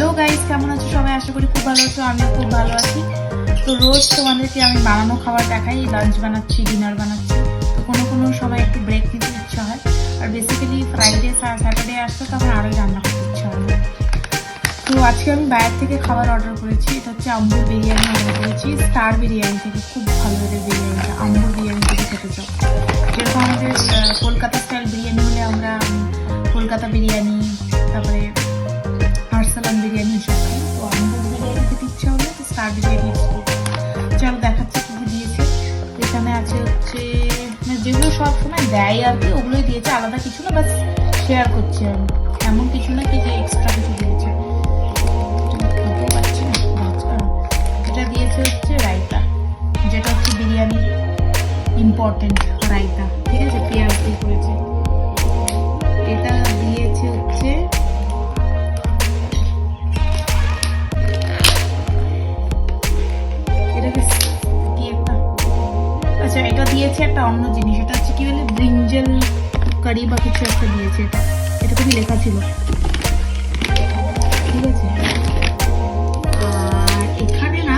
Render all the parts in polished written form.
Hello guys, কেমন আছো সবাই? আশা করি খুব ভালো আছো। আমিও খুব ভালো আছি। তো রোজ তোমাদেরকে আমি বানানো খাবার দেখাই, লাঞ্চ বানাচ্ছি, ডিনার বানাচ্ছি। তো কোনো কোনো সময় একটু ব্রেক নিতে ইচ্ছা হয়, আর বেসিক্যালি ফ্রাইডে স্যাটারডে আসলে তো আমার আরোই রান্না করতে ইচ্ছা হয় না। তো আজকে আমি বাইরে থেকে খাবার অর্ডার করেছি। এটা হচ্ছে আম্বুর বিরিয়ানি অর্ডার করেছি, স্টার বিরিয়ানি থেকে। খুব ভালো এদের বিরিয়ানিটা, আম্বুর বিরিয়ানি থেকে খেতে চাও। যেরকম আমাদের কলকাতা স্টাইল বিরিয়ানি হলে আমরা কলকাতা বিরিয়ানি, তারপরে আরসালান বিরিয়ানি এসব খাই। তো আম্বুর বিরিয়ানি খেতে ইচ্ছা হলে তো স্টার বিরিয়ানি। চল দেখাচ্ছি কী কী দিয়েছে। এখানে আছে হচ্ছে যেগুলো সব সময় দেয় আর কি, ওগুলোই দিয়েছে, আলাদা কিছু না, বাস শেয়ার করছি আমি। এমন কিছু না কি যে এক্সট্রা কিছু দিয়েছে। এটা দিয়েছে হচ্ছে রায়তা, যেটা হচ্ছে বিরিয়ানির ইম্পর্টেন্ট রায়তা, ঠিক আছে, পেঁয়াজ দিয়ে করেছে। এটা দিয়েছে হচ্ছে আচ্ছা, এটা দিয়েছে একটা অন্য জিনিস, এটা হচ্ছে কি বলে ব্রিঞ্জল কারি বা কিছু একটা দিয়েছে। এটা খুবই লেখা ছিল, ঠিক আছে। আর এখানে না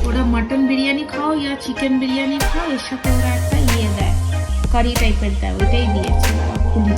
ওরা মাটন বিরিয়ানি খাও ইয়া চিকেন বিরিয়ানি খাও, এর সাথে ওরা একটা দেয়, কারি টাইপের দেয়, ওইটাই দিয়েছে খুবই।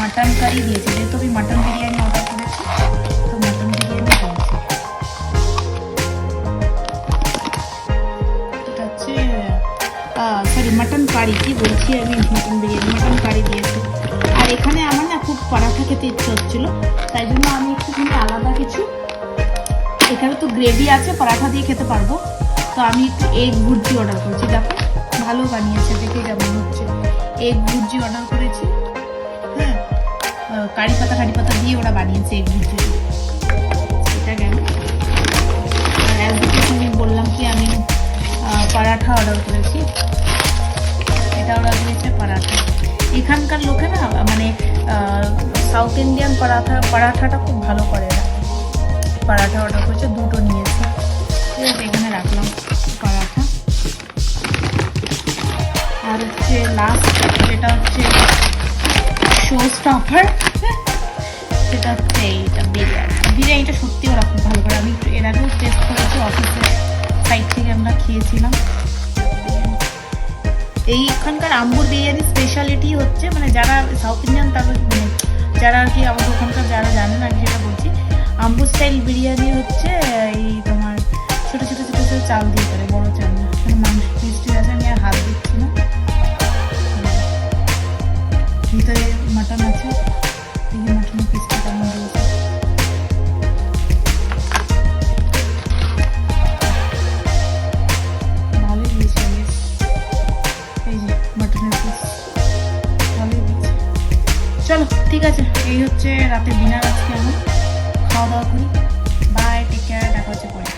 मटन करी दिए जेहेतु भी मटन बिरियानी ऑर्डर करेছি तो मटन बिरियानी दिয়েছে। এটা হচ্ছে সরি মটন কারি, কি বলছি আমি, মটন বিরিয়ানি, মটন কারি দিয়েছে। আর এখানে আমার না খুব পরাঠা খেতে ইচ্ছে হচ্ছিল, তাই জন্য আমি একটুখানি আলাদা কিছু, এখানে তো গ্রেভি আছে, পরাঠা দিয়ে খেতে পারবো, তো আমি একটু এগ ভুর্জি অর্ডার করেছি। দেখো ভালো বানিয়েছে, দেখে কেমন হচ্ছে। এগ ভুর্জি অর্ডার করেছি, হ্যাঁ, কারি পাতা দিয়ে ওরা বানিয়েছে এগ ভুর্জি। এটা গেল। আর আমি বললাম কি আমি পরাঠা অর্ডার করেছি, এটা ওরা দিয়েছে পরাঠা। এখানকার লোকে না মানে সাউথ ইন্ডিয়ান পরাঠাটা খুব ভালো করে এরা। পরাঠা অর্ডার করেছে, দুটো নিয়েছে, ঠিক আছে, এখানে রাখলাম পরাঠা। আর হচ্ছে লাস্ট যেটা হচ্ছে শো স্টপার, সেটা হচ্ছে এইটা বিরিয়ানিটা সত্যি ওরা খুব ভালো করে। আমি একটু এর আগেও টেস্ট করেছি, অফিসের সাইড থেকে আমরা খেয়েছিলাম। এইখানকার আম্বুর বিরিয়ানি স্পেশালিটি হচ্ছে, মানে যারা সাউথ ইন্ডিয়ান তাদের মানে যারা আর কি আমাদের ওখানকার যারা জানে না, যেটা বলছি, আম্বুর স্টাইল বিরিয়ানি হচ্ছে এই তোমার ছোটো ছোটো ছোটো ছোটো চাল দিয়ে করে, বড়ো চাল না। মাংস পিসটি আছে, আমি আর হাত দিচ্ছি না। ভিতরে মাটন আছে, দেখি মাটনের পিসটা কেমন দিয়েছে। ভালোই দিয়েছে, এই যে মাটনের পিস ভালোই দিয়েছে। চলো ঠিক আছে, এই হচ্ছে রাতের ডিনার আজকে। আমার খাওয়া দাওয়া করি। বাই, টেক কেয়ার, দেখা হচ্ছে পরে।